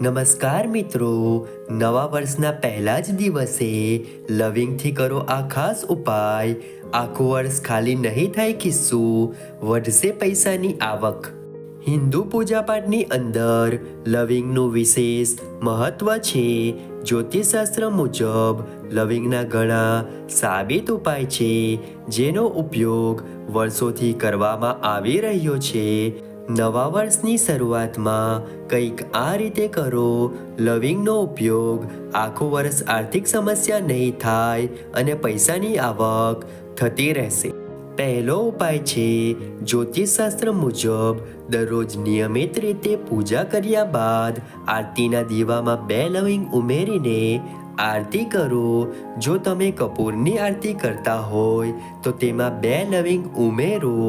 નમસ્કાર મિત્રો, નવા વર્ષના પહેલા જ દિવસે લવિંગથી કરો આ ખાસ ઉપાય. આખું વર્ષ ખાલી નહીં થાય ખિસ્સું, વધશે પૈસાની આવક. હિન્દુ પૂજાપાઠની અંદર લવિંગનું વિશેષ મહત્વ છે. જ્યોતિષશાસ્ત્ર મુજબ લવિંગના ઘણા સાબિત ઉપાય છે જેનો ઉપયોગ વર્ષોથી કરવામાં આવી રહ્યો છે. નવા વર્ષની શરૂઆતમાં કંઈક આ રીતે કરો. લવિંગનો ઉપયોગ આખું વર્ષ આર્થિક સમસ્યા નહીં થાય અને પૈસાની આવક થતી રહેશે. પહેલો ઉપાય છે, જ્યોતિષશાસ્ત્ર મુજબ દરરોજ નિયમિત રીતે પૂજા કર્યા બાદ આરતીના દીવામાં 2 લવિંગ ઉમેરીને આરતી કરો. જો તમે કપૂરની આરતી કરતા હોય તો તેમાં 2 લવિંગ ઉમેરો.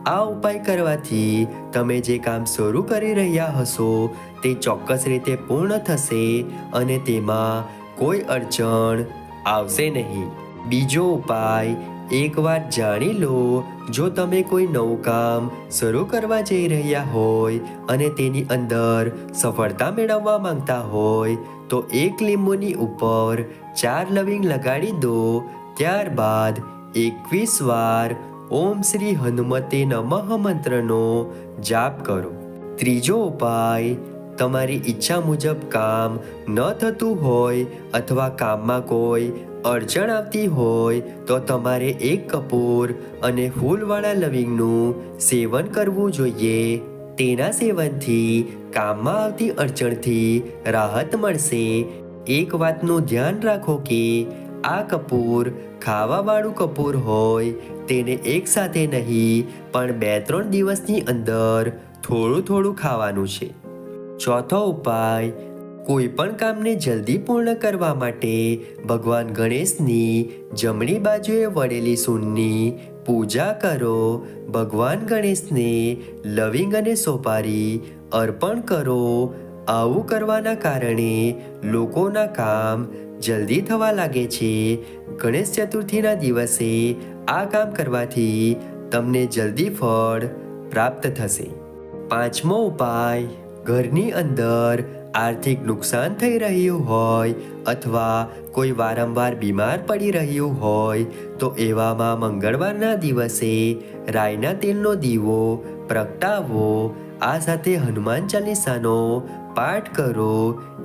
આ ઉપાય કરવાથી તમે જે કામ શરૂ કરી રહ્યા હશો તે ચોક્કસ રીતે પૂર્ણ થશે અને તેમાં કોઈ અડચણ આવશે નહીં. બીજો ઉપાય, એકવાર જાણી લો, જો તમે કોઈ નવું કામ શરૂ કરવા જઈ રહ્યા હોય અને તેની અંદર સફળતા મેળવવા માંગતા હોય તો 1 લીંબુની ઉપર 4 લવિંગ લગાડી દો. ત્યારબાદ 21 વાર ઓમ શ્રી હનુમતે નમઃ મંત્રનો જાપ કરો. ત્રીજો ઉપાય, તમારી ઈચ્છા મુજબ કામ ન થતું હોય અથવા કામમાં કોઈ અડચણ આવતી હોય તો તમારે 1 કપૂર અને ફૂલવાળા લવિંગનું સેવન કરવું જોઈએ. તેના સેવનથી કામમાં આવતી અડચણથી રાહત મળશે. એક વાતનું ધ્યાન રાખો કે આ કપૂર ખાવાવાળું કપૂર હોય, તેને એકસાથે નહીં પણ 2-3 દિવસની અંદર થોડું ખાવાનું છે. ચોથો ઉપાય, કોઈ પણ કામને જલ્દી પૂર્ણ કરવા માટે ભગવાન ગણેશની જમણી બાજુએ વળેલી સૂંઢની પૂજા કરો. ભગવાન ગણેશને લવિંગ અને સોપારી અર્પણ કરો. આવું કરવાના કારણે લોકોના કામ જલ્દી થવા લાગે છે. ગણેશ ચતુર્થીના દિવસે આ કામ કરવાથી તમને જલ્દી ફળ પ્રાપ્ત થશે. પાંચમો ઉપાય, ઘરની અંદર આર્થિક નુકસાન થઈ રહ્યું હોય અથવા કોઈ વારંવાર બીમાર પડી રહ્યું હોય તો એવામાં મંગળવારના દિવસે રાઈના તેલનો દીવો પ્રગટાવો. આ સાથે હનુમાન ચાલીસાનો પાઠ કરો.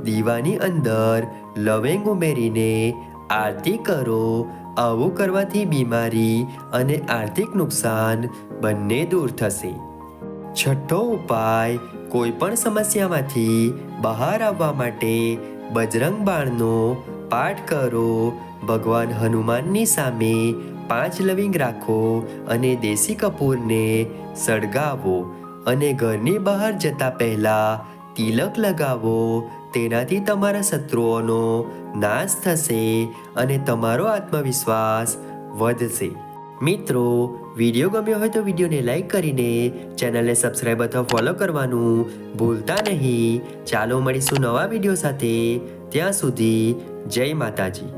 દીવાની અંદર લવિંગ ઉમેરીને આરતી કરો. આવું કરવાથી બીમારી અને આર્થિક નુકસાન બંને દૂર થશે. છઠ્ઠો ઉપાય, કોઈ પણ સમસ્યામાંથી બહાર આવવા માટે બજરંગ બાણનો પાઠ કરો. ભગવાન હનુમાનની સામે 5 લવિંગ રાખો અને દેશી કપૂરને સળગાવો અને ઘરની બહાર જતા પહેલા તિલક લગાવો. તેનાથી તમારા શત્રુઓનો નાશ થશે અને તમારો આત્મવિશ્વાસ વધશે. મિત્રો, વિડીયો ગમ્યો હોય તો વિડીયોને લાઈક કરીને ચેનલને સબસ્ક્રાઈબ અથવા ફોલો કરવાનું ભૂલતા નહીં. ચાલો મળીશું નવા વિડીયો સાથે. ત્યાં સુધી જય માતાજી.